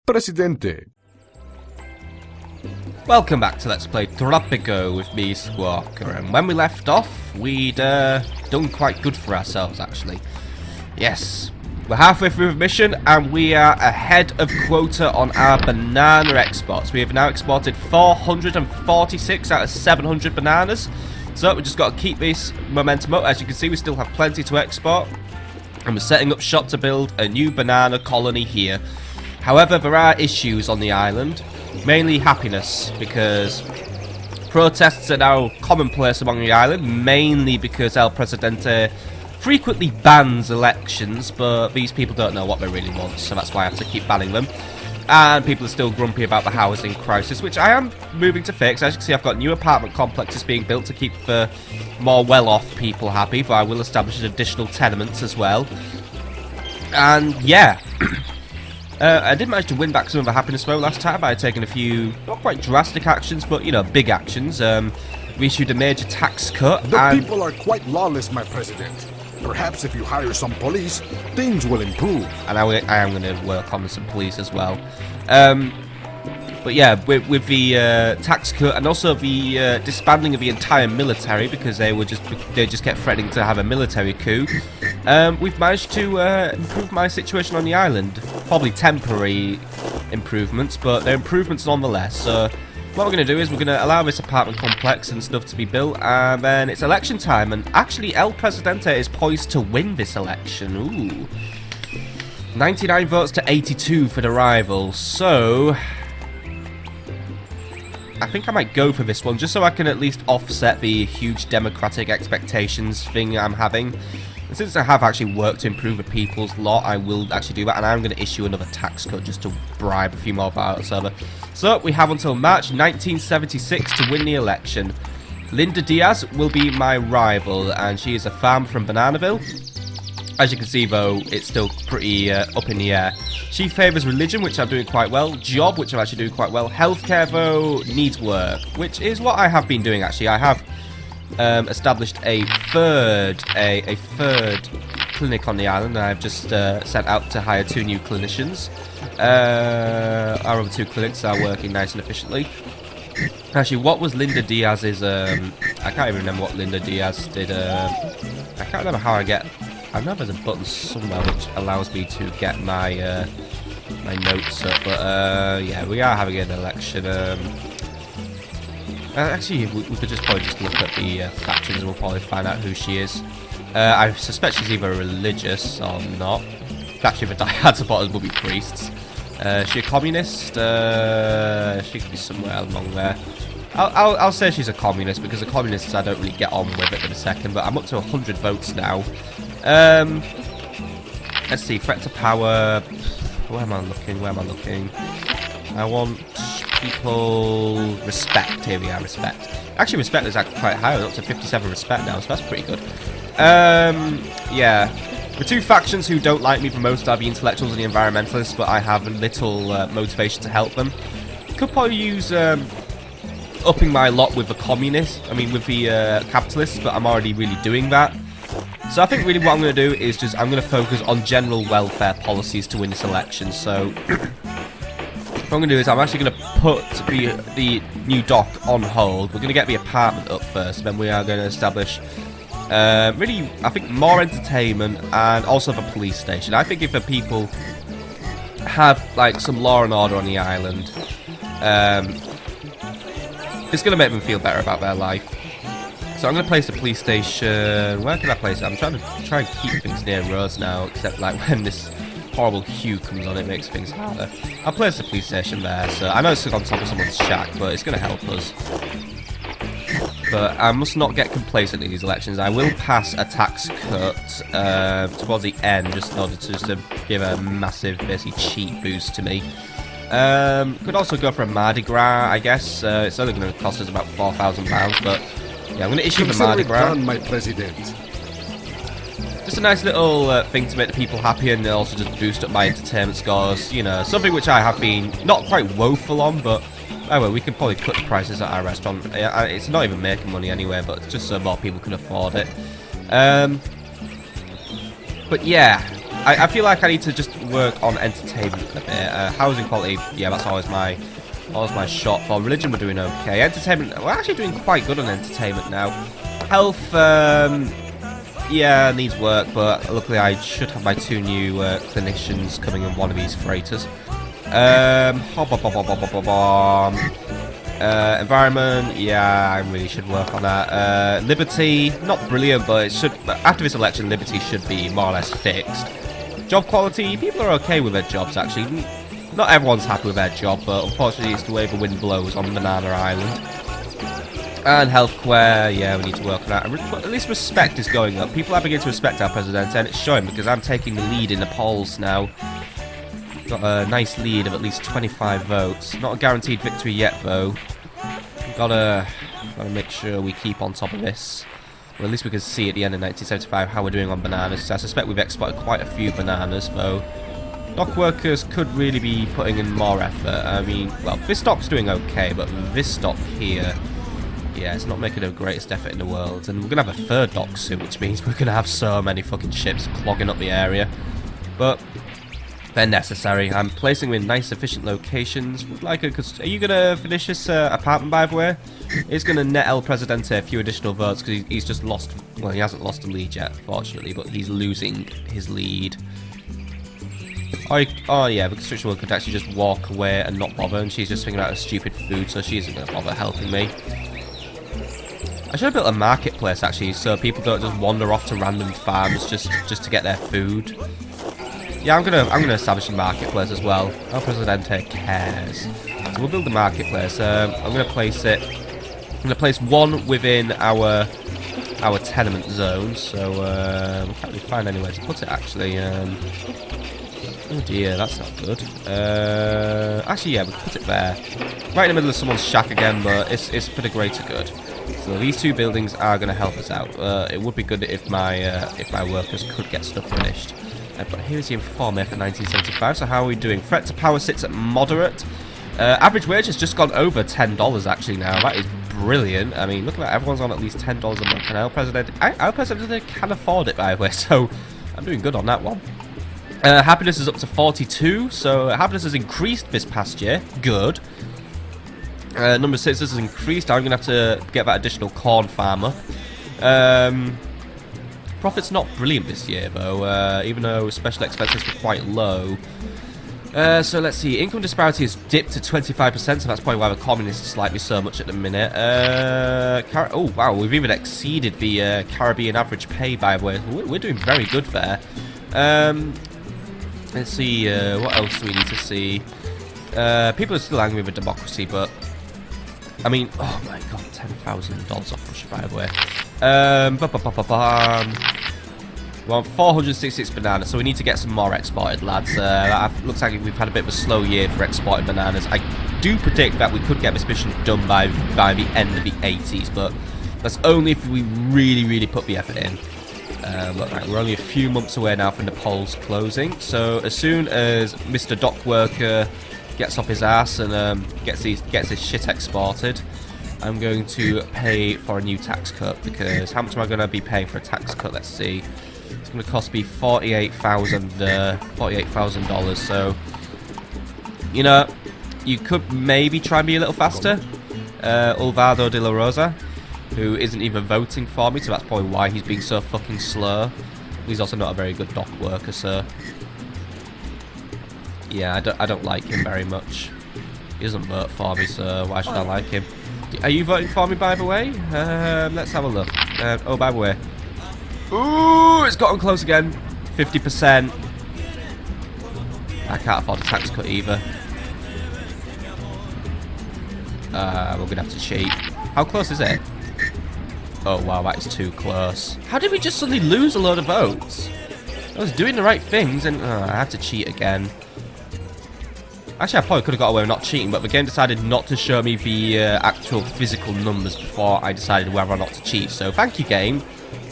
Presidente. Welcome back to Let's Play Tropico with me, Squawker, and when we left off, we'd done quite good for ourselves, actually. Yes, we're halfway through the mission, and we are ahead of quota on our banana exports. We have now exported 446 out of 700 bananas, so we just got to keep this momentum up. As you can see, we still have plenty to export, and we're setting up shop to build a new banana colony here. However, there are issues on the island. Mainly happiness, because protests are now commonplace among the island, mainly because El Presidente frequently bans elections, but these people don't know what they really want, so that's why I have to keep banning them. And people are still grumpy about the housing crisis, which I am moving to fix. As you can see, I've got new apartment complexes being built to keep the more well-off people happy, but I will establish additional tenements as well. And yeah. I did manage to win back some of the happiness though last time by taking a few, not quite drastic actions, but, you know, big actions. We issued a major tax cut. The people are quite lawless, my president. Perhaps if you hire some police, things will improve. And I am going to work on some police as well. But yeah, with the tax cut and also the disbanding of the entire military, because they just kept threatening to have a military coup, we've managed to improve my situation on the island. Probably temporary improvements, but they're improvements nonetheless. So what we're going to do is we're going to allow this apartment complex and stuff to be built, and then it's election time, and actually El Presidente is poised to win this election. Ooh. 99 votes to 82 for the rival, so I think I might go for this one, just so I can at least offset the huge democratic expectations thing I'm having. And since I have actually worked to improve the people's lot, I will actually do that, and I'm going to issue another tax cut just to bribe a few more votes over. So we have until March 1976 to win the election. Linda Diaz will be my rival, and she is a farmer from Bananaville. As you can see, though, it's still pretty up in the air. She favours religion, which I'm doing quite well. Job, which I'm actually doing quite well. Healthcare, though, needs work, which is what I have been doing, actually. I have established a third clinic on the island, and I've just sent out to hire 2 new clinicians. Our other 2 clinics are working nice and efficiently. Actually, what was Linda Diaz's... I can't even remember what Linda Diaz did. I can't remember how I get... I know there's a button somewhere which allows me to get my my notes up, but yeah, we are having an election. Actually, we could just probably just look at the factions and we'll probably find out who she is. I suspect she's either religious or not. Actually, the diehard supporters will be priests. Is she a communist? She could be somewhere along there. I'll say she's a communist, because the communists I don't really get on with it in a second, but I'm up to 100 votes now. Let's see, threat to power. Where am I looking? I want people respect. Here we are, respect. Actually, respect is actually quite high. We're up to 57 respect now, so that's pretty good. Yeah. The 2 factions who don't like me the most are the intellectuals and the environmentalists, but I have little motivation to help them. Could probably use upping my lot with the communists. I mean, with the capitalists, but I'm already really doing that. So I think really what I'm going to do is I'm going to focus on general welfare policies to win this election. So what I'm going to do is I'm actually going to put the new dock on hold. We're going to get the apartment up first, and then we are going to establish really, I think, more entertainment and also the police station. I think if the people have like some law and order on the island, it's going to make them feel better about their life. So I'm going to place the police station. Where can I place it? I'm trying and keep things near roads now, except like when this horrible hue comes on, it makes things harder. I'll place the police station there. So I know it's on top of someone's shack, but it's going to help us. But I must not get complacent in these elections. I will pass a tax cut towards the end, just in order to give a massive, basically cheap boost to me. Could also go for a Mardi Gras, I guess. It's only going to cost us about £4,000, but yeah, I'm going to issue the Mardi Gras. Done, my president. Just a nice little thing to make the people happy, and also just boost up my entertainment scores. You know, something which I have been not quite woeful on, but oh well, we can probably cut the prices at our restaurant. It's not even making money anyway, but just so more people can afford it. But yeah, I feel like I need to just work on entertainment a bit. Housing quality, yeah, that's always my shot for. Religion, we're doing okay. Entertainment, we're actually doing quite good on entertainment now. Health, yeah, needs work, but luckily I should have my 2 new clinicians coming in one of these freighters. Environment, yeah, I really should work on that. Liberty, not brilliant, but it should. After this election, Liberty should be more or less fixed. Job quality, people are okay with their jobs actually. Not everyone's happy with their job, but unfortunately it's the way the wind blows on Banana Island. And healthcare, yeah, we need to work on that. But at least respect is going up. People are beginning to respect our Presidente, and it's showing because I'm taking the lead in the polls now. Got a nice lead of at least 25 votes. Not a guaranteed victory yet, though. Gotta make sure we keep on top of this. Or at least we can see at the end of 1975 how we're doing on bananas. I suspect we've exported quite a few bananas, though. Dock workers could really be putting in more effort. I mean, well, this dock's doing okay, but this dock here, yeah, it's not making the greatest effort in the world. And we're going to have a 3rd dock soon, which means we're going to have so many fucking ships clogging up the area. But they're necessary. I'm placing them in nice, efficient locations. Like, are you going to finish this apartment, by the way? It's going to net El Presidente a few additional votes because he's just lost. Well, he hasn't lost a lead yet, fortunately, but he's losing his lead. Oh yeah, the construction worker could actually just walk away and not bother, and she's just thinking about her stupid food, so she isn't going to bother helping me. I should have built a marketplace actually, so people don't just wander off to random farms just to get their food. Yeah, I'm gonna establish a marketplace as well. El Presidente cares. So we'll build the marketplace. I'm gonna place it. I'm gonna place one within our tenement zone. So we can't really find anywhere to put it actually. Oh dear, that's not good. Actually, yeah, we can put it there, right in the middle of someone's shack again, but it's for the greater good. So these 2 buildings are going to help us out. It would be good if my workers could get stuff finished. But here's the Informer for 1975. So how are we doing? Threat to power sits at moderate. Average wage has just gone over $10 actually now. That is brilliant. I mean, look at that. Everyone's on at least $10 a month. And El Presidente can afford it, by the way. So I'm doing good on that one. Happiness is up to 42. So happiness has increased this past year. Good. Number 6 has increased. I'm going to have to get that additional corn farmer. Profit's not brilliant this year, though, even though special expenses were quite low. So let's see. Income disparity has dipped to 25%, so that's probably why the communists like me so much at the minute. Oh, wow, we've even exceeded the Caribbean average pay, by the way. We're doing very good there. Let's see, what else do we need to see? People are still angry with democracy, but I mean, oh my god, $10,000 off Russia, by the way. We want 466 bananas, so we need to get some more exported, lads. Looks like we've had a bit of a slow year for exported bananas. I do predict that we could get this mission done by the end of the 80s, but that's only if we really put the effort in. Look, right, we're only a few months away now from the polls closing, so as soon as Mr. Dock Worker gets off his ass and gets his shit exported, I'm going to pay for a new tax cut, because how much am I going to be paying for a tax cut? Let's see. It's going to cost me $48,000, so, you know, you could maybe try and be a little faster. Ulvado de la Rosa, who isn't even voting for me, so that's probably why he's being so fucking slow. He's also not a very good dock worker, so yeah, I don't like him very much. He doesn't vote for me, so why should I like him? Are you voting for me, by the way? Let's have a look. Oh, by the way. Ooh, it's gotten close again. 50%. I can't afford a tax cut either. We're going to have to cheat. How close is it? Oh, wow, that is too close. How did we just suddenly lose a load of votes? I was doing the right things, and I had to cheat again. Actually, I probably could have got away with not cheating, but the game decided not to show me the actual physical numbers before I decided whether or not to cheat. So, thank you, game.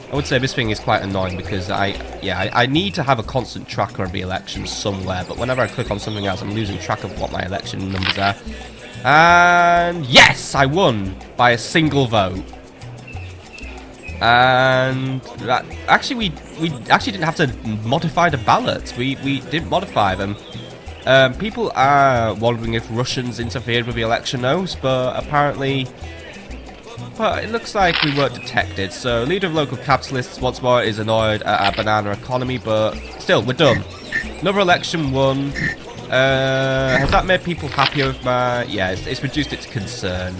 I would say this thing is quite annoying because I need to have a constant tracker of the elections somewhere, but whenever I click on something else, I'm losing track of what my election numbers are. And yes, I won by a single vote. And actually, we actually didn't have to modify the ballots. We didn't modify them. People are wondering if Russians interfered with the election notes, but apparently, well, it looks like we weren't detected. So, leader of local capitalists once more is annoyed at our banana economy, but still, we're done. Another election won. Has that made people happier with my... Yeah, it's reduced its concern.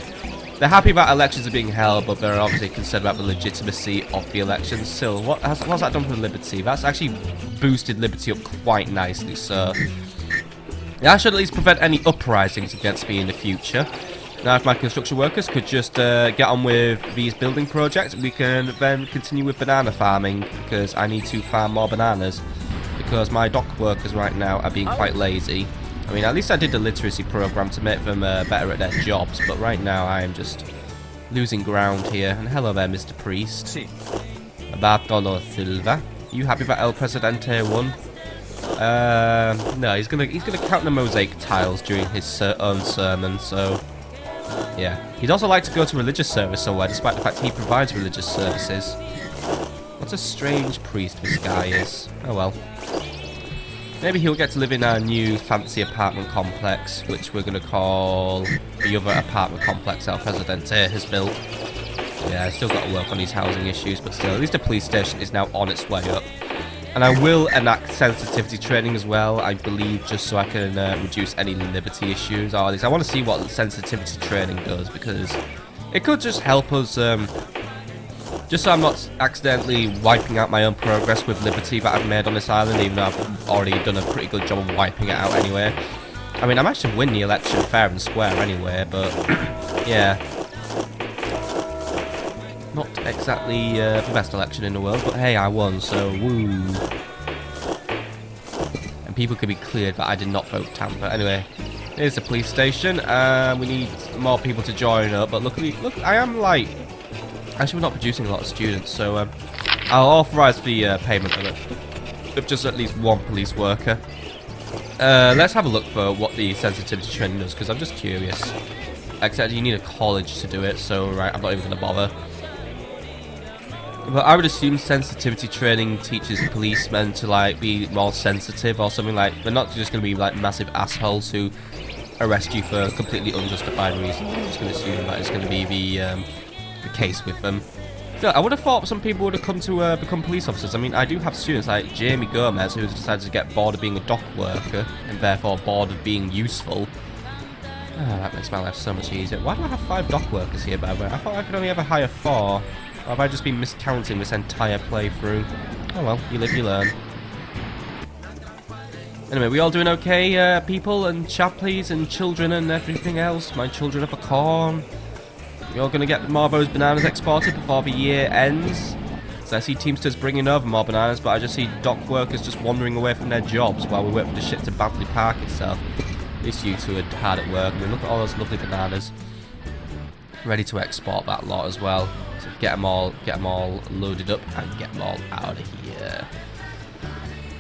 They're happy about elections are being held, but they're obviously concerned about the legitimacy of the elections. Still, what's that done for Liberty? That's actually boosted Liberty up quite nicely, so... That should at least prevent any uprisings against me in the future. Now, if my construction workers could just get on with these building projects, we can then continue with banana farming, because I need to farm more bananas. Because my dock workers right now are being quite lazy. I mean, at least I did the literacy program to make them better at their jobs, but right now I am just losing ground here. And hello there, Mr. Priest. Sí. Bartolo Silva. You happy that El Presidente won? No, he's gonna count the mosaic tiles during his own sermon, so... Yeah. He'd also like to go to religious service somewhere, despite the fact he provides religious services. What a strange priest this guy is. Oh well. Maybe he'll get to live in our new fancy apartment complex, which we're going to call the other apartment complex El Presidente has built. Yeah, still got to work on these housing issues, but still, at least the police station is now on its way up. And I will enact sensitivity training as well, I believe, just so I can reduce any liberty issues. Or at least I want to see what sensitivity training does, because it could just help us... just so I'm not accidentally wiping out my own progress with liberty that I've made on this island, even though I've already done a pretty good job of wiping it out anyway. I mean, I managed to win the election fair and square anyway, but yeah. Not exactly the best election in the world, but hey, I won, so woo. And people could be cleared that I did not vote tamper. Anyway, here's the police station. We need more people to join up, but luckily, look, I am like... Actually, we're not producing a lot of students, so I'll authorise the payment of just at least one police worker. Let's have a look for what the sensitivity training does, because I'm just curious. Except you need a college to do it, so right, I'm not even going to bother. But I would assume sensitivity training teaches policemen to like be more sensitive or something. Like they're not just going to be like massive assholes who arrest you for completely unjustified reasons. I'm just going to assume that it's going to be the case with them. So I would have thought some people would have come to become police officers. I mean, I do have students like Jamie Gomez who decided to get bored of being a dock worker and therefore bored of being useful. That makes my life so much easier. Why do I have 5 dock workers here, by the way? I thought I could only ever hire 4. Or have I just been miscounting this entire playthrough? Oh well, you live, you learn. Anyway, we all doing okay, people and chappies and children and everything else? My children of a corn. You're going to get more of those bananas exported before the year ends. So I see Teamsters bringing over more bananas, but I just see dock workers just wandering away from their jobs while we wait for the ship to badly park itself. At least you two are hard at work. I mean, look at all those lovely bananas. Ready to export that lot as well. So get them all loaded up and get them all out of here.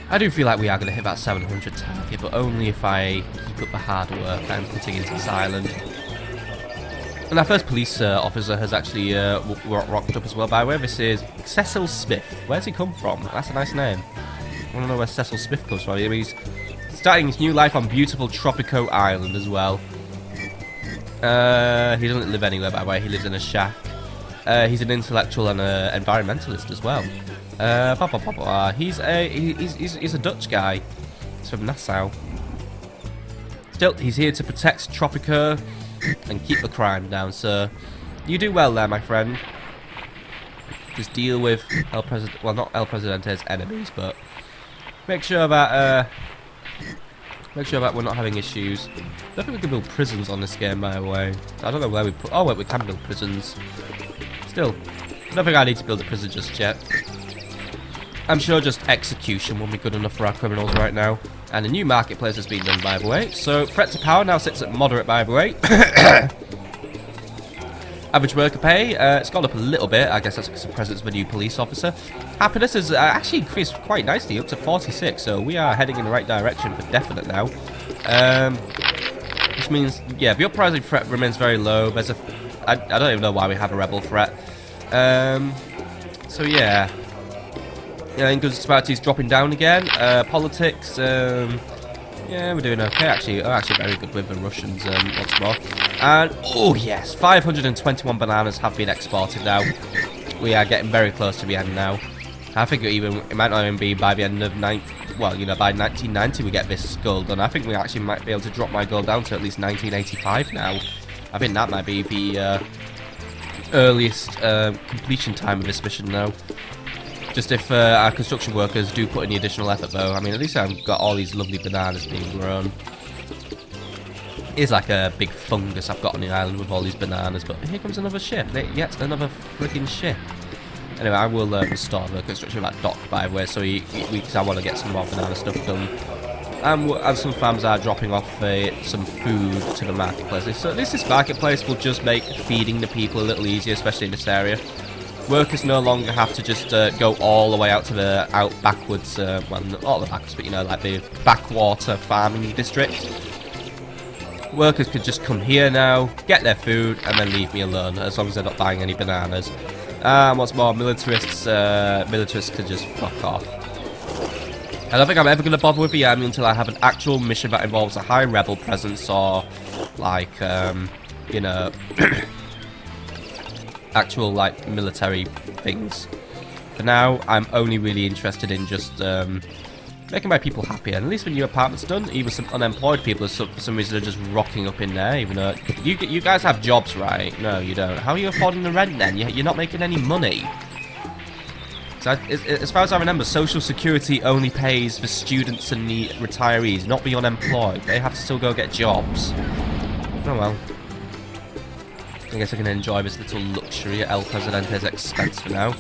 I do feel like we are going to hit that 700 target, but only if I keep up the hard work I'm putting into this island. And our first police officer has actually rocked up as well. By the way, this is Cecil Smith. Where's he come from? That's a nice name. I want to know where Cecil Smith comes from. I mean, he's starting his new life on beautiful Tropico Island as well. He doesn't live anywhere, by the way. He lives in a shack. He's an intellectual and an environmentalist as well. He's a Dutch guy. He's from Nassau. Still, he's here to protect Tropico and keep the crime down, so you do well there, my friend. Just deal with El Presidente, well, not El Presidente's enemies, but make sure that we're not having issues. I don't think we can build prisons on this game, by the way. I don't know where we put... Oh, wait, we can build prisons. Still, I don't think I need to build a prison just yet. I'm sure just execution will be good enough for our criminals right now. And a new marketplace has been done, by the way. So, threat to power now sits at moderate, by the way. Average worker pay, it's gone up a little bit. I guess that's because the presence of a new police officer. Happiness has actually increased quite nicely, up to 46. So, we are heading in the right direction for definite now. Which means, yeah, the uprising threat remains very low. There's a... I don't even know why we have a rebel threat. So yeah. Yeah, incompatibility's dropping down again. Politics, yeah, we're doing okay actually. Oh, actually very good with the Russians once more. And oh yes, 521 bananas have been exported now. We are getting very close to the end now. I think it might not even be by the end of by 1990 we get this goal done. I think we actually might be able to drop my goal down to at least 1985 now. I think that might be the earliest completion time of this mission now. Just if our construction workers do put in the additional effort though. I mean, at least I've got all these lovely bananas being grown. It's like a big fungus I've got on the island with all these bananas, but here comes another ship. Yet another freaking ship. Anyway, I will restore the construction of that dock, by the way, so because I want to get some more banana stuff done. And some farms are dropping off some food to the marketplace. So at least this marketplace will just make feeding the people a little easier, especially in this area. Workers no longer have to just go all the way out to the backwards, well, not all the backwards, but you know, like the backwater farming district. Workers could just come here now, get their food, and then leave me alone, as long as they're not buying any bananas. And what's more, militarists could just fuck off. I don't think I'm ever going to bother with the army until I have an actual mission that involves a high rebel presence or, like, you know, actual, like, military things. For now, I'm only really interested in just making my people happy. And at least when your apartment's done, even some unemployed people for some reason are just rocking up in there. Even though you guys have jobs, right? No, you don't. How are you affording the rent then? You're not making any money. So as far as I remember, Social Security only pays for students and the retirees, not the unemployed. They have to still go get jobs. Oh well. I guess I can enjoy this little luxury at El Presidente's expense for now.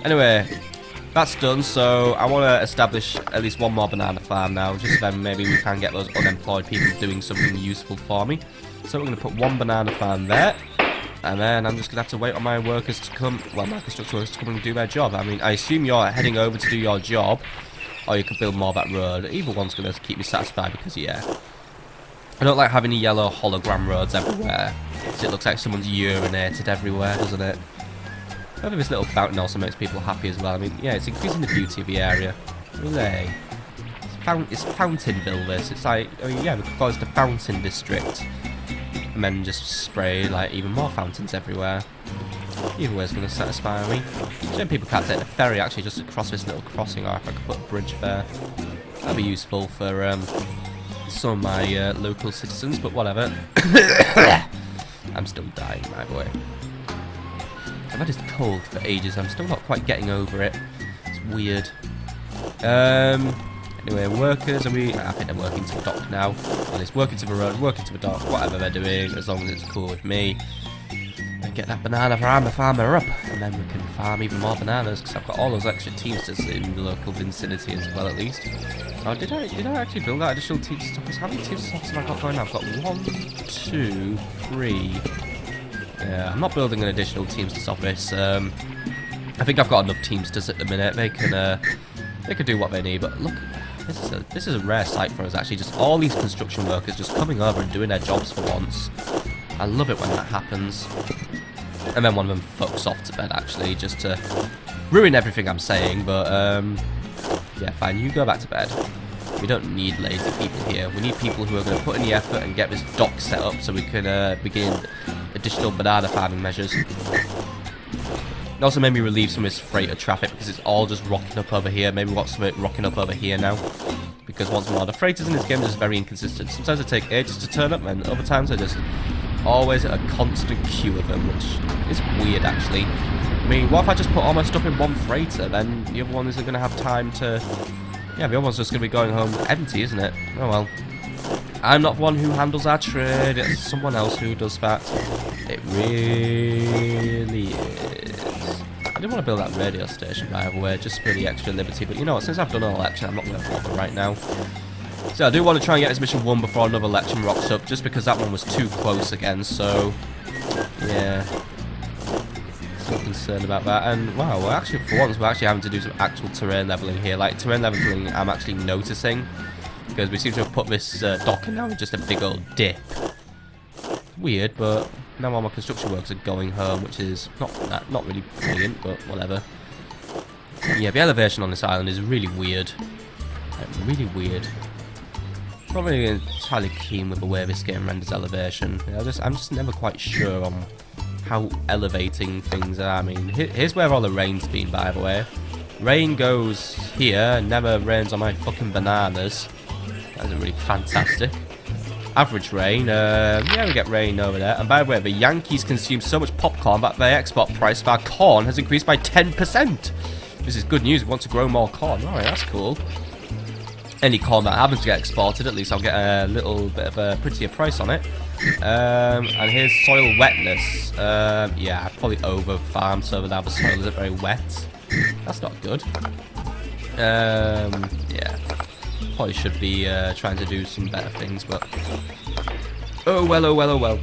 Anyway, that's done, so I want to establish at least one more banana farm now, just then maybe we can get those unemployed people doing something useful for me. So we're going to put one banana farm there, and then I'm just going to have to wait on my workers to come, well, my construction workers to come and do their job. I mean, I assume you're heading over to do your job, or you could build more of that road. Either one's going to keep me satisfied because, yeah, I don't like having the yellow hologram roads everywhere. It looks like someone's urinated everywhere, doesn't it? I think this little fountain also makes people happy as well. I mean, yeah, it's increasing the beauty of the area. Really? It's Fountainville, this. It's like, I mean, yeah, we could call this the Fountain District. And then just spray, like, even more fountains everywhere. Either way is going to satisfy me. Shame people can't take the ferry, actually, just across this little crossing, or if I could put a bridge there. That'd be useful for some of my local citizens, but whatever. I'm still dying, my boy. I've had this cold for ages. I'm still not quite getting over it. It's weird. Anyway, workers, I think they're working to the dock now. Well, it's working to the road, working to the dock, whatever they're doing, as long as it's cool with me. And get that banana farmer up, and then we can farm even more bananas, because I've got all those extra teamsters in the local vicinity as well, at least. Oh, did I actually build that additional teamster office? How many teamster offices have I got going now? I've got 1, 2, 3. Yeah, I'm not building an additional teamsters office. I think I've got enough teamsters at the minute. They can do what they need. But look, this is a rare sight for us actually. Just all these construction workers just coming over and doing their jobs for once. I love it when that happens. And then one of them fucks off to bed actually, just to ruin everything I'm saying. But yeah, fine. You go back to bed. We don't need lazy people here. We need people who are going to put in the effort and get this dock set up so we can begin additional banana farming measures. It also made me relieve some of this freighter traffic because it's all just rocking up over here. Maybe we want some of it rocking up over here now. Because once more, the freighters in this game are just very inconsistent. Sometimes they take ages to turn up, and other times they're just always a constant queue of them, which is weird actually. I mean, what if I just put all my stuff in one freighter? Then the other one isn't going to have time to... Yeah, the other one's just going to be going home empty, isn't it? Oh well. I'm not the one who handles our trade, it's someone else who does that. It really is. I did want to build that radio station, by the way, just for the extra liberty, but you know what, since I've done an election, I'm not going to bother right now. So I do want to try and get this mission 1 before another election rocks up, just because that one was too close again, so... Yeah. Still concerned about that, and wow, we're actually, for once, we're actually having to do some actual terrain leveling here. Like, terrain leveling I'm actually noticing, because we seem to have put this dock in now with just a big old dip. Weird, but now all my construction workers are going home, which is not really brilliant, but whatever. Yeah, the elevation on this island is really weird. Really weird. Not really entirely keen with the way this game renders elevation. I'm just never quite sure on how elevating things are. I mean, here's where all the rain's been, by the way. Rain goes here, never rains on my fucking bananas. That isn't really fantastic. Average rain, yeah, we get rain over there. And by the way, the Yankees consume so much popcorn that their export price for our corn has increased by 10%. This is good news. We want to grow more corn. Alright, that's cool. Any corn that happens to get exported, at least I'll get a little bit of a prettier price on it. And here's soil wetness. Yeah, I probably over farmed so that the soil isn't very wet. That's not good. Yeah. Probably should be trying to do some better things, but oh well, oh well, oh well.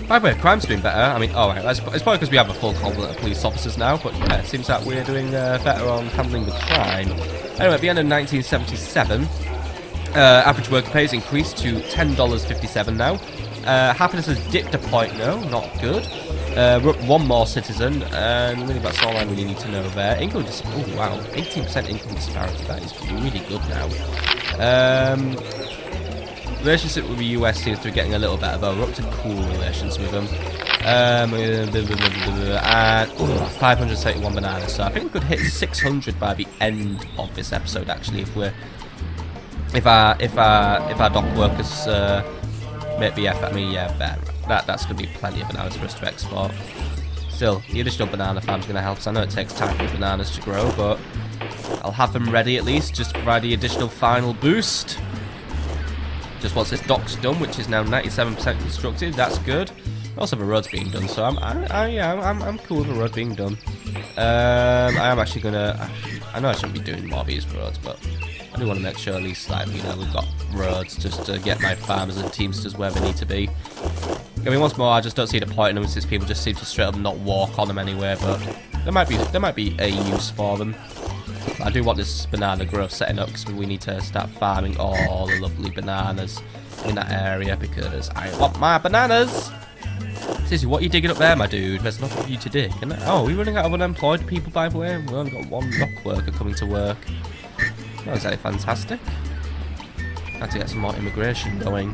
By the way, crime's doing better. I mean, alright, it's probably because we have a full complement of police officers now, but yeah, it seems that we're doing better on handling the crime. Anyway, at the end of 1977, average worker pay has increased to $10.57 now. Happiness has dipped a point now, not good. We're up one more citizen, and really that's all I really need to know there. Income oh wow, 18% income disparity, that is really good now. Relationship with the US seems to be getting a little better, though. We're up to cool relations with them. And 571 bananas, so I think we could hit 600 by the end of this episode, actually, if our dock workers make the effort. I mean, yeah, that's going to be plenty of bananas for us to export. Still, the additional banana farm is going to help us. I know it takes time for bananas to grow, but I'll have them ready at least, just to provide the additional final boost. Just once this dock's done, which is now 97% constructed, that's good. Also, the road's being done, so I'm cool with the road being done. I am actually gonna. I know I shouldn't be doing more of these roads, but I do want to make sure at least, like, you know, we've got roads just to get my farmers and teamsters where they need to be. I mean, once more, I just don't see the point in them since people just seem to straight up not walk on them anywhere. But there might be a use for them. But I do want this banana growth setting up because we need to start farming all the lovely bananas in that area because I want my bananas. Seriously, what are you digging up there, my dude? There's nothing for you to dig. Oh, we're running out of unemployed people, by the way. We've only got one dock worker coming to work. That was fantastic. Had to get some more immigration going.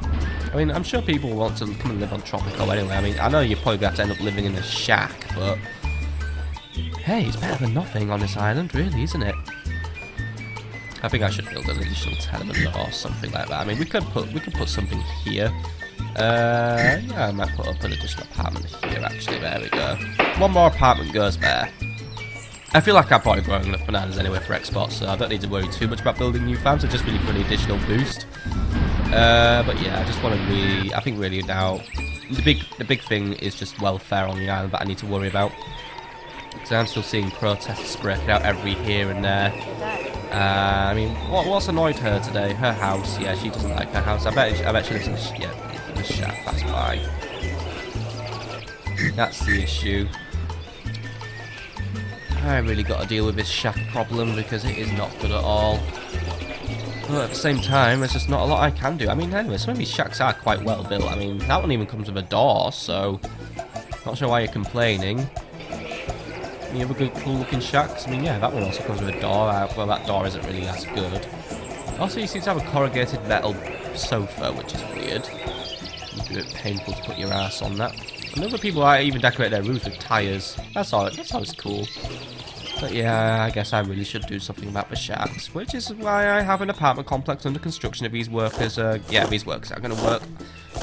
I mean, I'm sure people want to come and live on Tropico anyway. I mean, I know you're probably going to have to end up living in a shack, but hey, it's better than nothing on this island, really, isn't it? I think I should build an additional tenement or something like that. I mean, we could put something here. Yeah, I might put up an additional apartment here, actually. There we go. One more apartment goes there. I feel like I'm probably growing enough bananas anyway for export, so I don't need to worry too much about building new farms. I just really for the additional boost. But yeah, I just want to really, I think really now, the big thing is just welfare on the island that I need to worry about. So I'm still seeing protests breaking out every here and there. I mean, what's annoyed her today? Her house. Yeah, she doesn't like her house. I bet she lives in the shack. That's why. That's the issue. I really got to deal with this shack problem because it is not good at all. But at the same time, there's just not a lot I can do. I mean, anyway, some of these shacks are quite well built. I mean, that one even comes with a door, so not sure why you're complaining. Any other good, cool-looking shacks? I mean, yeah, that one also comes with a door. Well, that door isn't really as good. Also, you seem to have a corrugated metal sofa, which is weird. It's a bit painful to put your ass on that. And other people even decorate their rooms with tyres. That's always cool. But yeah, I guess I really should do something about the shacks, which is why I have an apartment complex under construction of these workers. Yeah, these workers are going to work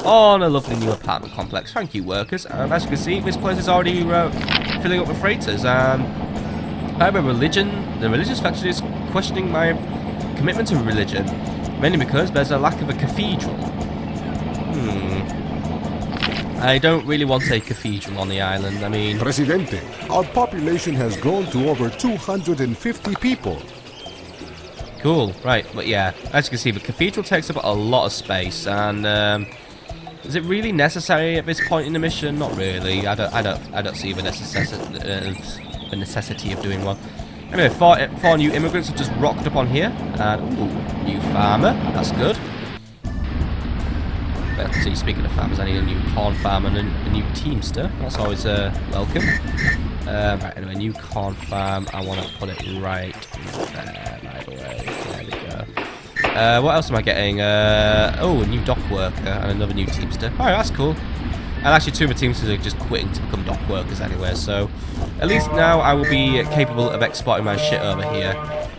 on a lovely new apartment complex. Thank you, workers. As you can see, this place is already filling up with freighters. I have a religion. The religious faction is questioning my commitment to religion, mainly because there's a lack of a cathedral. I don't really want a cathedral on the island. I mean, Presidente, our population has grown to over 250 people. Cool, right, but yeah, as you can see, the cathedral takes up a lot of space, and is it really necessary at this point in the mission? Not really. I don't see the necessity of doing one. Anyway, four new immigrants have just rocked up on here, and ooh, new farmer. That's good. Let's see. Speaking of farmers. I need a new corn farm and a new teamster. That's always welcome. Right, anyway, new corn farm. I want to put it right there, by the way. There we go. What else am I getting? Oh, a new dock worker and another new teamster. Alright, that's cool. And actually, 2 of the teamsters are just quitting to become dock workers anyway, so at least now I will be capable of exporting my shit over here.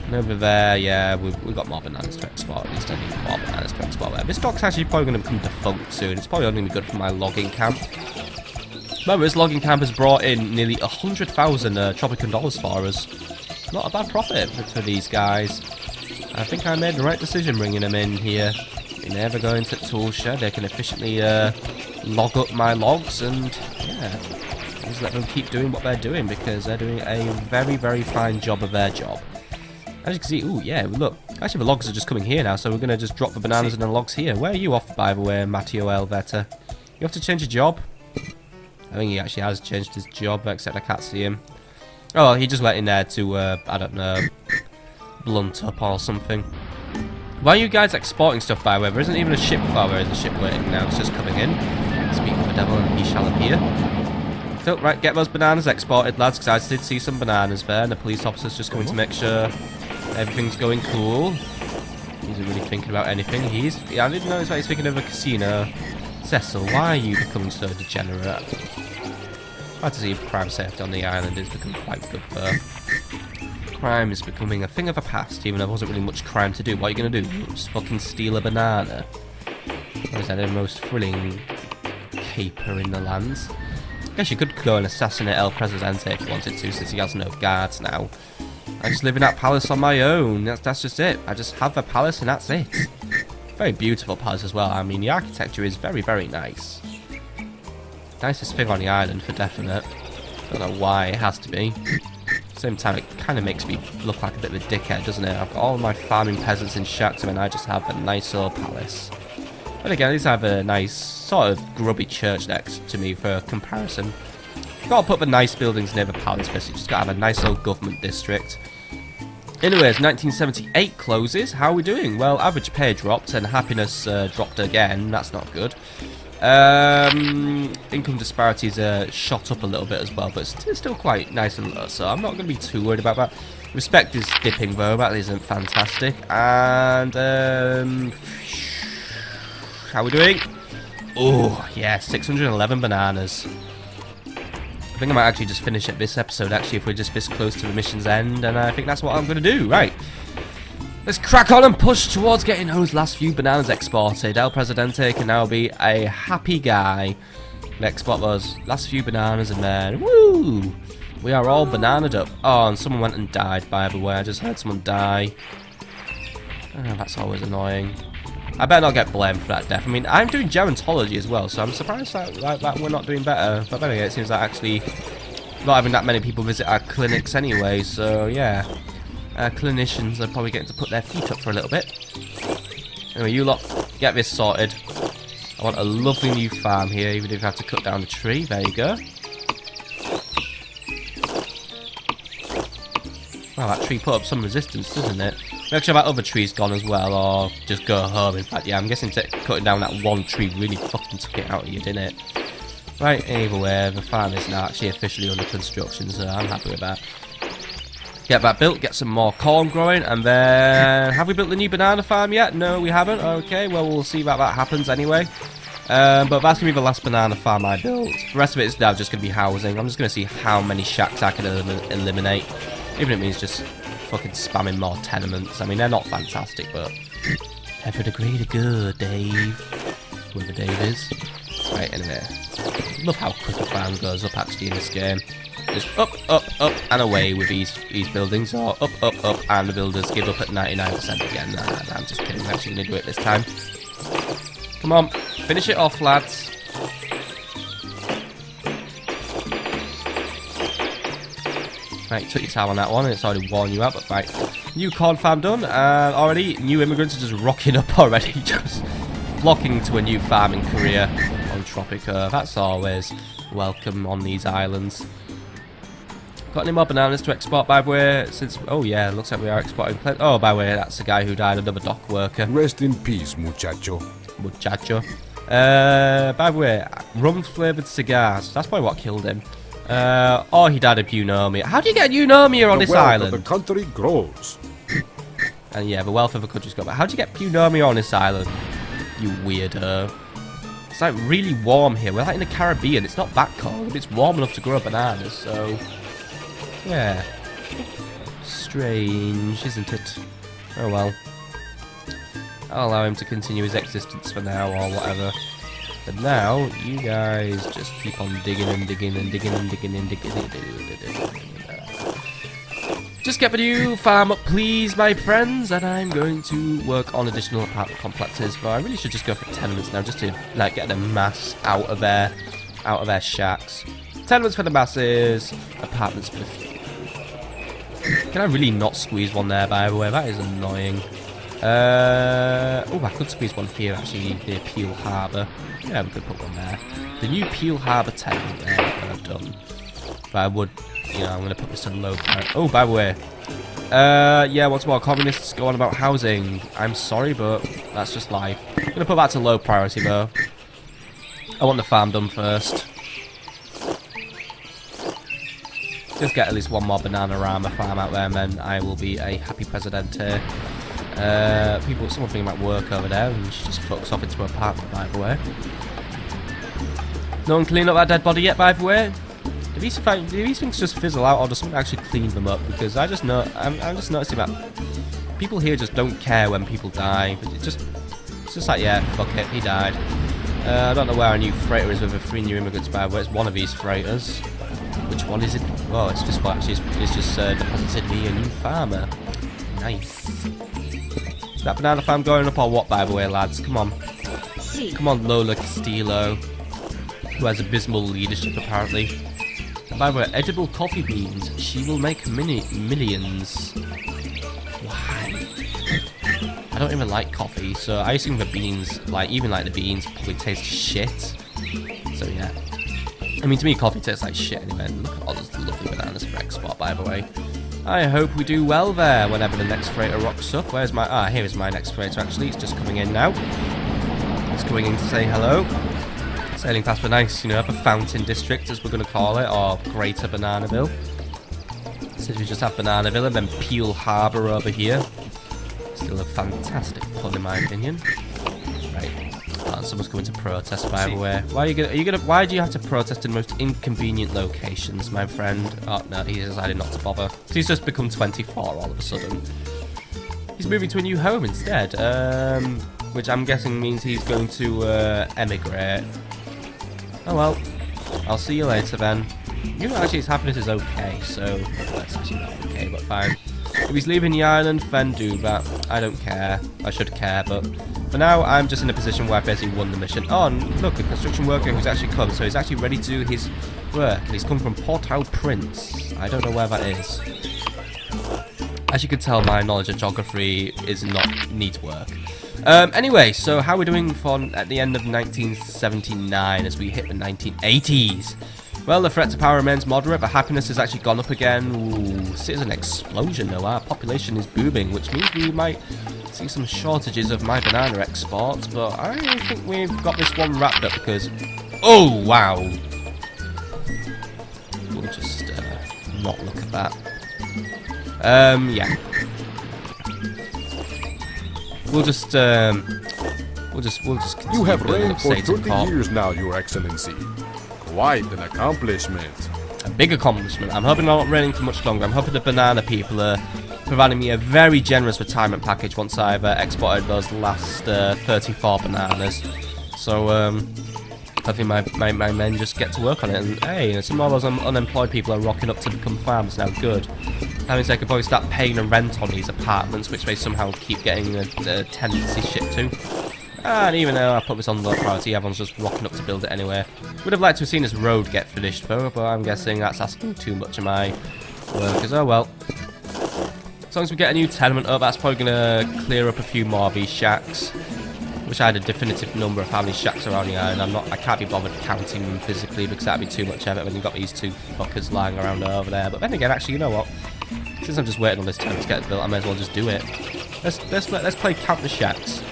And over there, yeah, we've got more bananas to export. At least I need more bananas to export there. This dock's actually probably going to become defunct soon. It's probably only going to be good for my logging camp. Remember, this logging camp has brought in nearly 100,000 Tropican dollars for us. Not a bad profit for these guys. I think I made the right decision bringing them in here. They never go into the tool shed. They can efficiently log up my logs and, yeah, just let them keep doing what they're doing because they're doing a very, very fine job of their job. As you can see, ooh, yeah, look. Actually, the logs are just coming here now, so we're going to just drop the bananas and the logs here. Where are you off, by the way, Matteo Elvetta? You have to change your job? I think he actually has changed his job, except I can't see him. Oh, he just went in there to, I don't know, blunt up or something. Why are you guys exporting stuff, by the way? There isn't even a ship. Oh, there is a ship waiting now. It's just coming in. Speak of the devil, and he shall appear. So, right, get those bananas exported, lads, because I did see some bananas there, and the police officer's just going to make sure everything's going cool. He isn't really thinking about anything. Yeah, I didn't notice that he's thinking of a casino. Cecil, why are you becoming so degenerate? Glad to see crime safety on the island is becoming quite good though. Crime is becoming a thing of the past, even though there wasn't really much crime to do. What are you going to do? Just fucking steal a banana? Or is that the most thrilling caper in the lands? I guess you could go and assassinate El Presidente if you wanted to, since he has no guards now. I just live in that palace on my own. That's just it. I just have a palace and that's it. Very beautiful palace as well. I mean, the architecture is very, very nice. Nicest thing on the island for definite. Don't know why it has to be. At the same time, it kind of makes me look like a bit of a dickhead, doesn't it? I've got all my farming peasants in shacks and I just have a nice old palace. But again, at least I have a nice, sort of grubby church next to me for comparison. Gotta put the nice buildings near the palace, basically. Just gotta have a nice old government district. Anyways, 1978 closes. How are we doing? Well, average pay dropped and happiness dropped again. That's not good. Income disparities shot up a little bit as well, but it's still quite nice and low, so I'm not going to be too worried about that. Respect is dipping though, that isn't fantastic. And how are we doing? Oh, yeah, 611 bananas. I think I might actually just finish at this episode, actually, if we're just this close to the mission's end, and I think that's what I'm going to do. Right. Let's crack on and push towards getting those last few bananas exported. El Presidente can now be a happy guy. We'll export those last few bananas and then, woo! We are all bananaed up. Oh, and someone went and died, by the way. I just heard someone die. Oh, that's always annoying. I better not get blamed for that death. I mean, I'm doing gerontology as well, so I'm surprised that we're not doing better. But anyway, it seems like actually not having that many people visit our clinics anyway, so yeah. Clinicians are probably getting to put their feet up for a little bit. Anyway, you lot, get this sorted. I want a lovely new farm here, even if I have to cut down the tree. There you go. Wow, that tree put up some resistance, doesn't it? Make sure that other tree's gone as well, or just go home. In fact, yeah, I'm guessing cutting down that one tree really fucking took it out of you, didn't it? Right, either way, the farm is now actually officially under construction, so I'm happy with that. Get that built, get some more corn growing, and then... have we built the new banana farm yet? No, we haven't. Okay, well, we'll see that happens anyway. But that's going to be the last banana farm I built. The rest of it is now just going to be housing. I'm just going to see how many shacks I can eliminate. Even if it means just fucking spamming more tenements. I mean, they're not fantastic, but... they're for the greater good, Dave. Whoever Dave is. Right, anyway. Love how quick a farm goes up, actually, in this game. Just up, up, up, and away with these buildings, or up, up, up, and the builders give up at 99% again. Nah, I'm just kidding, I'm actually going to do it this time. Come on, finish it off, lads. Right, took your time on that one, and it's already worn you out, but right. New corn farm done, and already new immigrants are just rocking up already, just flocking to a new farming career on Tropico. That's always welcome on these islands. Got any more bananas to export, by the way? Since, oh yeah, looks like we are exporting plenty. Oh, by the way, that's the guy who died, another dock worker. Rest in peace, muchacho. Muchacho. By the way, rum-flavoured cigars. That's probably what killed him. Or he died of pneumonia. How do you get pneumonia on this island? The country grows. And yeah, the wealth of a country's got. But how do you get pneumonia on this island? You weirdo. It's like really warm here. We're like in the Caribbean. It's not that cold. It's warm enough to grow bananas. So yeah, strange, isn't it? Oh well. I'll allow him to continue his existence for now or whatever. But now, you guys just keep on digging and digging and digging and digging and digging. Just get the new farm up, please, my friends, and I'm going to work on additional apartment complexes. But I really should just go for tenements now, just to like get the mass out of their shacks. Tenements for the masses, apartments for the few. Can I really not squeeze one there? By the way, that is annoying. Oh, I could squeeze one here actually near Peel Harbour. Yeah, we could put one there. The new Peel Harbour tenement there that I've done. But I would, you know, I'm going to put this to low priority. Oh, by the way. Yeah, what's more, communists go on about housing. I'm sorry, but that's just life. I'm going to put that to low priority though. I want the farm done first. Just get at least one more Bananarama farm out there, and then I will be a happy Presidente. Someone thinking about work over there, and she just fucks off into her apartment, by the way. No one cleaned up that dead body yet, by the way? Do these things just fizzle out, or does someone actually clean them up? Because I'm just noticing that people here just don't care when people die. It's just like, yeah, fuck it, he died. I don't know where our new freighter is with the 3 new immigrants, by the way. It's one of these freighters. Which one is it? Oh, it's just deposited me a new farmer. Nice. Is that banana farm going up or what, by the way, lads? Come on. Come on, Lola Castillo. Who has abysmal leadership, apparently. And by the way, edible coffee beans. She will make millions. Why? I don't even like coffee, so I assume the beans, even the beans, probably taste shit. So yeah. I mean, to me, coffee tastes like shit anyway. Look at all those lovely bananas for export, by the way. I hope we do well there whenever the next freighter rocks up. Where's my... Ah, here is my next freighter, actually. It's just coming in now. It's coming in to say hello. Sailing past the nice, the Fountain District, as we're going to call it, or Greater Bananaville. Since we just have Bananaville and then Peel Harbour over here. Still a fantastic pun, in my opinion. Right. Oh, someone's going to protest, by the way. Why do you have to protest in the most inconvenient locations, my friend? Oh, no, he decided not to bother. So he's just become 24 all of a sudden. He's moving to a new home instead, which I'm guessing means he's going to emigrate. Oh well, I'll see you later then. Actually his happiness is okay, so that's actually not okay, but fine. If he's leaving the island, then do that. I don't care. I should care, but for now, I'm just in a position where I basically won the mission. Oh, and look, a construction worker who's actually come, so he's actually ready to do his work. He's come from Port-au-Prince. I don't know where that is. As you can tell, my knowledge of geography needs work. Anyway, so how are we doing at the end of 1979 as we hit the 1980s? Well, the threat to power remains moderate, but happiness has actually gone up again. Ooh, citizen explosion though. Our population is booming, which means we might see some shortages of my banana exports, but I think we've got this one wrapped up because... Oh, wow. We'll just not look at that. Yeah. We'll just continue. You have reigned for 30 years now, Your Excellency. Quite an accomplishment. A big accomplishment. I'm hoping I'm not reigning for much longer. I'm hoping the banana people are providing me a very generous retirement package once I've exported those last 34 bananas. So, I think my men just get to work on it. And hey, some of those unemployed people are rocking up to become farmers now. Good. That means they could probably start paying a rent on these apartments, which they somehow keep getting a tenancy shit to. And even though I put this on low priority, everyone's just rocking up to build it anyway. Would have liked to have seen this road get finished though, but I'm guessing that's asking too much of my workers. Oh well. As long as we get a new tenement up, that's probably going to clear up a few more of these shacks. Wish I had a definitive number of how many shacks are on the island. I can't be bothered counting them physically because that'd be too much effort when you've got these two fuckers lying around over there. But then again, actually, you know what? Since I'm just waiting on this tenement to get built, I may as well just do it. Let's play count the shacks.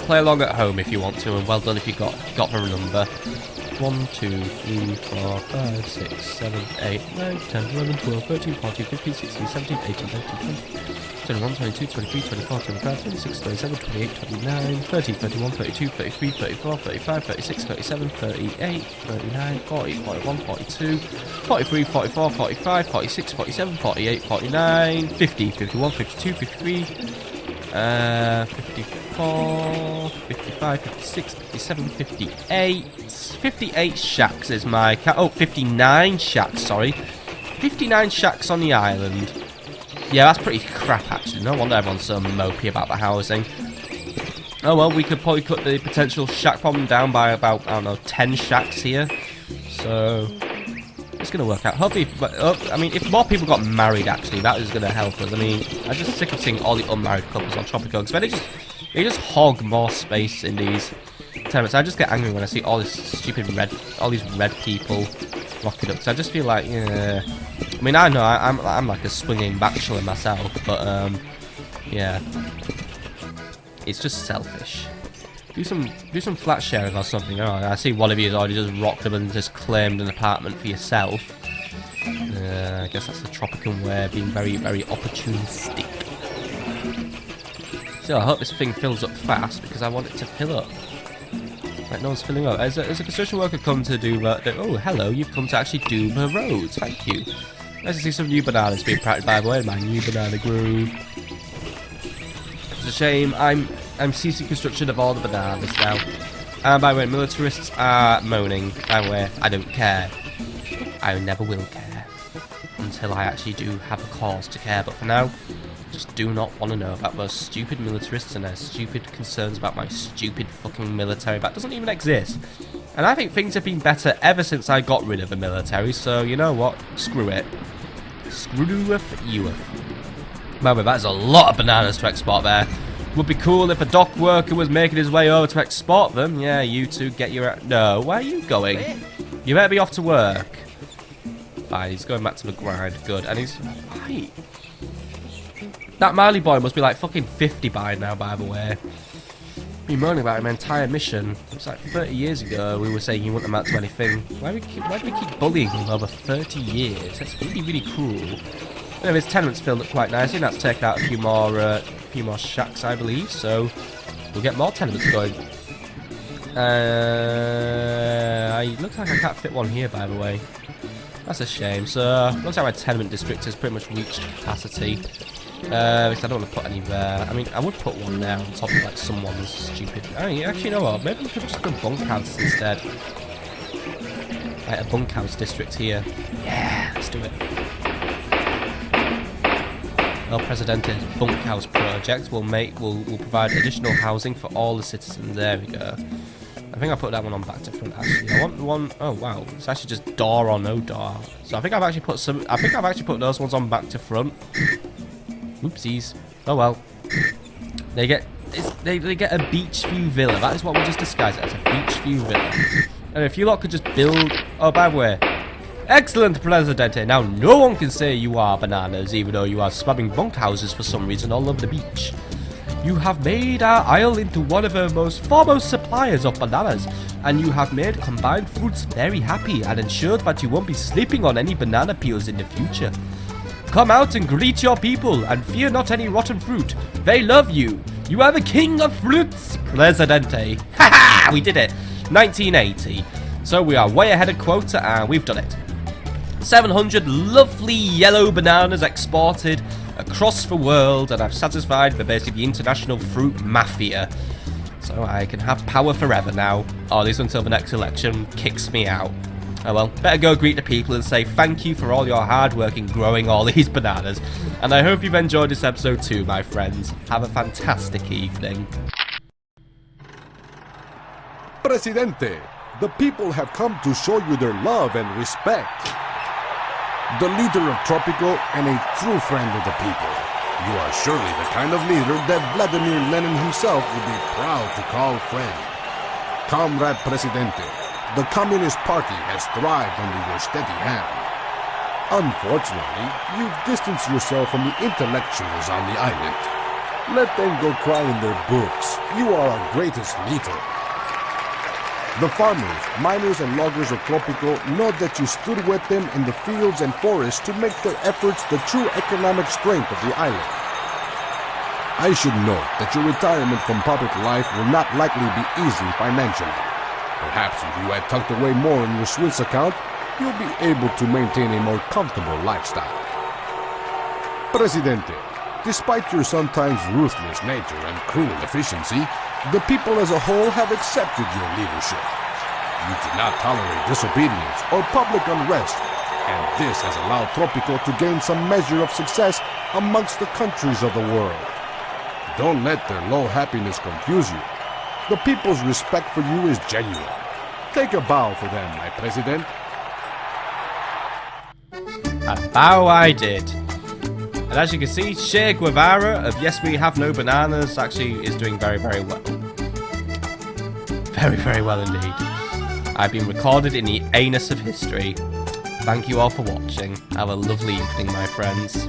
play along at home if you want to, and well done if you got the number. 1, 2, 3, 4, 5, 6, 7, 8, 9, 10, 11, 12, 13, 14, 15, 16, 17, 18, 19, 20, 21, 22, 23, 24, 25, 26, 27, 28, 29, 30, 31, 32, 33, 34, 35, 36, 37, 38, 39, 40, 41, 42, 43, 44, 45, 46, 47, 48, 49, 50, 51, 52, 53, 54, 55, 56, 57, 58. 58 shacks is my count. Oh, 59 shacks, sorry. 59 shacks on the island. Yeah, that's pretty crap, actually. No wonder everyone's so mopey about the housing. Oh, well, we could probably cut the potential shack problem down by about, I don't know, 10 shacks here. So, it's going to work out. Hopefully, I mean, if more people got married, actually, that is going to help us. I mean, I'm just sick of seeing all the unmarried couples on Tropico, because they just hog more space in these tenements. I just get angry when I see all this stupid all these red people rocking up. So I just feel like, yeah. I mean, I know I'm like a swinging bachelor myself, but yeah, it's just selfish. Do some flat sharing or something. Oh, I see one of you has already just rocked up and just claimed an apartment for yourself. I guess that's the Tropican way of being very, very opportunistic. So I hope this thing fills up fast because I want it to fill up. Right, no one's filling up. As a construction worker come to do oh, hello, you've come to actually do the roads. Thank you. Nice to see some new bananas being planted, by the way, in my new banana grove. It's a shame. I'm ceasing construction of all the bananas now. And by the way, militarists are moaning. By the way, I don't care. I never will care. Until I actually do have a cause to care. But for now, just do not want to know about those stupid militarists and their stupid concerns about my stupid fucking military that doesn't even exist. And I think things have been better ever since I got rid of the military, so you know what? Screw it. Screw you. By the way, that's a lot of bananas to export there. Would be cool if a dock worker was making his way over to export them. Yeah, you two get your... No, where are you going? You better be off to work. Fine, he's going back to the grind. Good. And he's... Right. That Marley boy must be like fucking 50 by now, by the way. Been moaning about my entire mission. It's like 30 years ago we were saying he wouldn't amount to anything. Why do we keep bullying him over 30 years? That's really, really cruel. Anyway, his tenement's filled up quite nicely. That's taken out a few more shacks, I believe. So we'll get more tenements going. Looks like I can't fit one here, by the way. That's a shame. So looks like my tenement district has pretty much reached capacity. Because I don't want to put any there. I mean, I would put one there on top of like someone's stupid... Oh, yeah, actually, you know what? Maybe we could just do bunkhouse instead. Like a bunkhouse district here. Yeah, let's do it. El Presidente's bunkhouse project will provide additional housing for all the citizens. There we go. I think I put that one on back to front. Actually, I want the one. Oh wow, it's actually just door or no door. So I think I've actually put some. I think I've actually put those ones on back to front. Oopsies. Oh well. They get a beach view villa. That is what we just disguised it as, a beach view villa. And if you lot could just build... Oh, by the way. Excellent, Presidente. Now no one can say you are bananas, even though you are spamming bunkhouses for some reason all over the beach. You have made our isle into one of our most foremost suppliers of bananas, and you have made Combined Fruits very happy and ensured that you won't be sleeping on any banana peels in the future. Come out and greet your people, and fear not any rotten fruit. They love you. You are the king of fruits, Presidente. Ha ha! We did it. 1980. So we are way ahead of quota, and we've done it. 700 lovely yellow bananas exported across the world, and I've satisfied the international fruit mafia. So I can have power forever now. Or at least until the next election kicks me out. Oh well, better go greet the people and say thank you for all your hard work in growing all these bananas. And I hope you've enjoyed this episode too, my friends. Have a fantastic evening. Presidente, the people have come to show you their love and respect. The leader of Tropico and a true friend of the people. You are surely the kind of leader that Vladimir Lenin himself would be proud to call friend. Comrade Presidente, the Communist Party has thrived under your steady hand. Unfortunately, you've distanced yourself from the intellectuals on the island. Let them go cry in their books. You are our greatest leader. The farmers, miners, and loggers of Tropico know that you stood with them in the fields and forests to make their efforts the true economic strength of the island. I should note that your retirement from public life will not likely be easy financially. Perhaps if you had tucked away more in your Swiss account, you'll be able to maintain a more comfortable lifestyle. Presidente, despite your sometimes ruthless nature and cruel efficiency, the people as a whole have accepted your leadership. You do not tolerate disobedience or public unrest, and this has allowed Tropico to gain some measure of success amongst the countries of the world. Don't let their low happiness confuse you. The people's respect for you is genuine. Take a bow for them, my President. A bow I did. And as you can see, Che Guevara of Yes We Have No Bananas actually is doing very, very well. Very, very well indeed. I've been recorded in the anus of history. Thank you all for watching. Have a lovely evening, my friends.